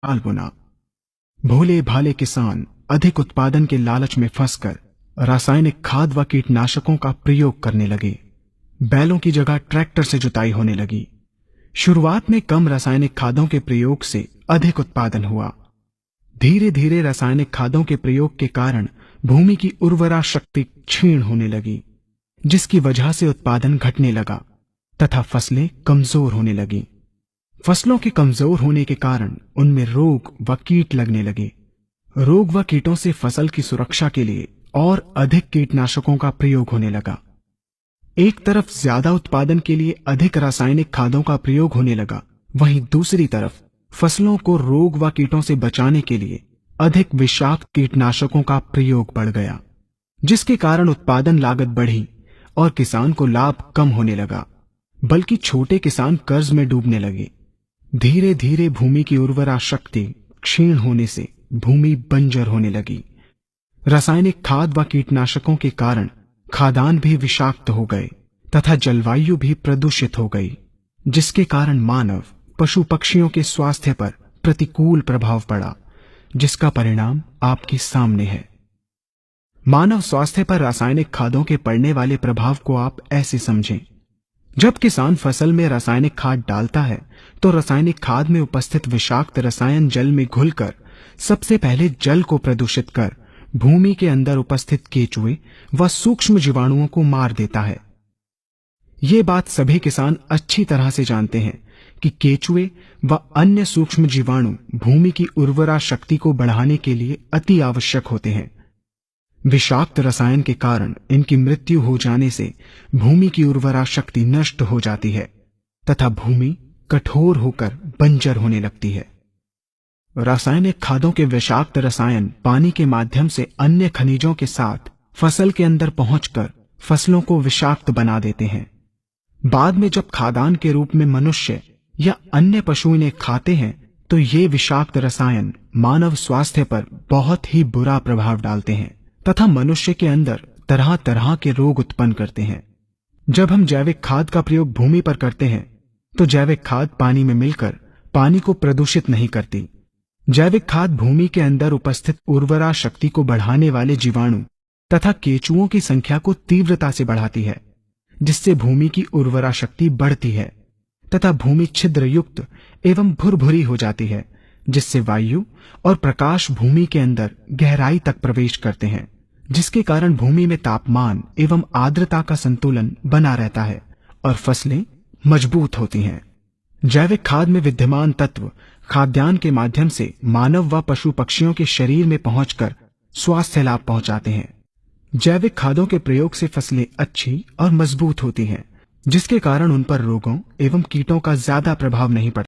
साल बुना। भोले भाले किसान अधिक उत्पादन के लालच में फंसकर रासायनिक खाद व कीटनाशकों का प्रयोग करने लगे। बैलों की जगह ट्रैक्टर से जुताई होने लगी। शुरुआत में कम रासायनिक खादों के प्रयोग से अधिक उत्पादन हुआ। धीरे धीरे रासायनिक खादों के प्रयोग के कारण भूमि की उर्वरा शक्ति क्षीण होने लगी, जिसकी वजह से उत्पादन घटने लगा तथा फसलें कमजोर होने लगी। फसलों के कमजोर होने के कारण उनमें रोग व कीट लगने लगे। रोग व कीटों से फसल की सुरक्षा के लिए और अधिक कीटनाशकों का प्रयोग होने लगा। एक तरफ ज्यादा उत्पादन के लिए अधिक रासायनिक खादों का प्रयोग होने लगा, वहीं दूसरी तरफ फसलों को रोग व कीटों से बचाने के लिए अधिक विषाक्त कीटनाशकों का प्रयोग बढ़ गया, जिसके कारण उत्पादन लागत बढ़ी और किसान को लाभ कम होने लगा, बल्कि छोटे किसान कर्ज में डूबने लगे। धीरे धीरे भूमि की उर्वरा शक्ति क्षीण होने से भूमि बंजर होने लगी। रासायनिक खाद व कीटनाशकों के कारण खाद्यान्न भी विषाक्त हो गए तथा जलवायु भी प्रदूषित हो गई, जिसके कारण मानव पशु पक्षियों के स्वास्थ्य पर प्रतिकूल प्रभाव पड़ा, जिसका परिणाम आपके सामने है। मानव स्वास्थ्य पर रासायनिक खादों के पड़ने वाले प्रभाव को आप ऐसे समझें। जब किसान फसल में रासायनिक खाद डालता है तो रासायनिक खाद में उपस्थित विषाक्त रसायन जल में घुलकर सबसे पहले जल को प्रदूषित कर भूमि के अंदर उपस्थित केचुए व सूक्ष्म जीवाणुओं को मार देता है। ये बात सभी किसान अच्छी तरह से जानते हैं कि केचुए व अन्य सूक्ष्म जीवाणु भूमि की उर्वरा शक्ति को बढ़ाने के लिए अति आवश्यक होते हैं। विषाक्त रसायन के कारण इनकी मृत्यु हो जाने से भूमि की उर्वरा शक्ति नष्ट हो जाती है तथा भूमि कठोर होकर बंजर होने लगती है। रासायनिक खादों के विषाक्त रसायन पानी के माध्यम से अन्य खनिजों के साथ फसल के अंदर पहुंचकर फसलों को विषाक्त बना देते हैं। बाद में जब खाद्यान्न के रूप में मनुष्य या अन्य पशु इन्हें खाते हैं तो ये विषाक्त रसायन मानव स्वास्थ्य पर बहुत ही बुरा प्रभाव डालते हैं तथा मनुष्य के अंदर तरह तरह के रोग उत्पन्न करते हैं। जब हम जैविक खाद का प्रयोग भूमि पर करते हैं तो जैविक खाद पानी में मिलकर पानी को प्रदूषित नहीं करती। जैविक खाद भूमि के अंदर उपस्थित उर्वरा शक्ति को बढ़ाने वाले जीवाणु तथा केचुओं की संख्या को तीव्रता से बढ़ाती है, जिससे भूमि की उर्वरा शक्ति बढ़ती है तथा भूमि छिद्र युक्त एवं भुरभुरी हो जाती है, जिससे वायु और प्रकाश भूमि के अंदर गहराई तक प्रवेश करते हैं, जिसके कारण भूमि में तापमान एवं आर्द्रता का संतुलन बना रहता है और फसलें मजबूत होती हैं। जैविक खाद में विद्यमान तत्व खाद्यान्न के माध्यम से मानव व पशु पक्षियों के शरीर में पहुंचकर स्वास्थ्य लाभ पहुंचाते हैं। जैविक खादों के प्रयोग से फसलें अच्छी और मजबूत होती हैं, जिसके कारण उन पर रोगों एवं कीटों का ज्यादा प्रभाव नहीं पड़ता।